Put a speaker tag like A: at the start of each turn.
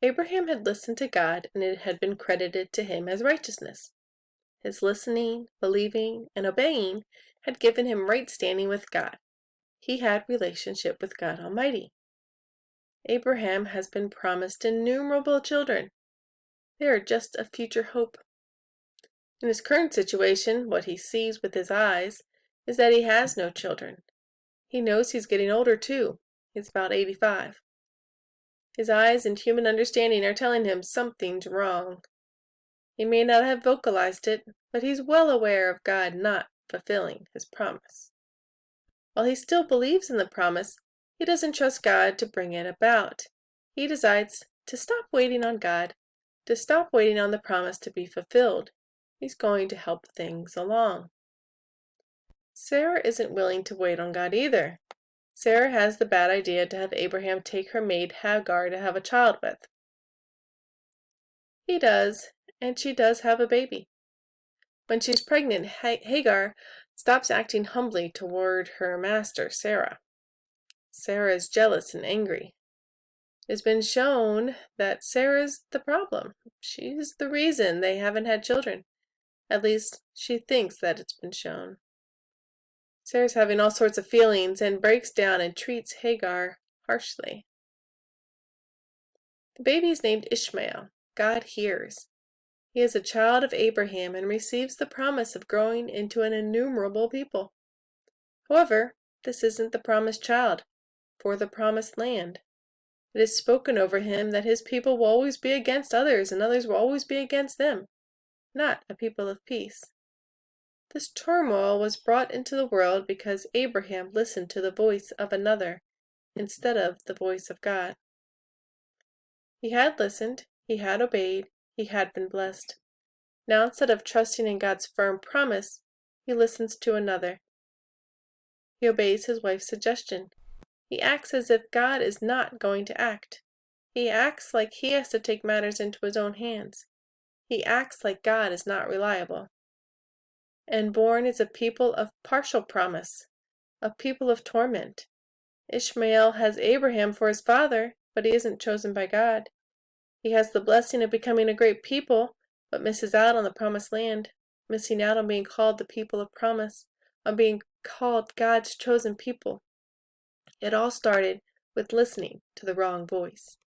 A: Abraham had listened to God, and it had been credited to him as righteousness. His listening, believing, and obeying had given him right standing with God. He had relationship with God Almighty. Abraham has been promised innumerable children. They are just a future hope. In his current situation, what he sees with his eyes is that he has no children. He knows he's getting older too. He's about 85. His eyes and human understanding are telling him something's wrong. He may not have vocalized it, but he's well aware of God not fulfilling his promise. While he still believes in the promise, he doesn't trust God to bring it about. He decides to stop waiting on God, to stop waiting on the promise to be fulfilled. He's going to help things along. Sarah isn't willing to wait on God either. Sarah has the bad idea to have Abraham take her maid Hagar to have a child with. He does, and she does have a baby. When she's pregnant, Hagar stops acting humbly toward her master, Sarah. Sarah is jealous and angry. It's been shown that Sarah's the problem. She's the reason they haven't had children. At least, she thinks that it's been shown. Sarah's having all sorts of feelings and breaks down and treats Hagar harshly. The baby is named Ishmael. God hears. He is a child of Abraham and receives the promise of growing into an innumerable people. However, this isn't the promised child, for the promised land. It is spoken over him that his people will always be against others, and others will always be against them, not a people of peace. This turmoil was brought into the world because Abraham listened to the voice of another instead of the voice of God. He had listened, he had obeyed, he had been blessed. Now, instead of trusting in God's firm promise, he listens to another. He obeys his wife's suggestion. He acts as if God is not going to act. He acts like he has to take matters into his own hands. He acts like God is not reliable. And born is a people of partial promise, a people of torment. Ishmael has Abraham for his father, but he isn't chosen by God. He has the blessing of becoming a great people, but misses out on the promised land, missing out on being called the people of promise, on being called God's chosen people. It all started with listening to the wrong voice.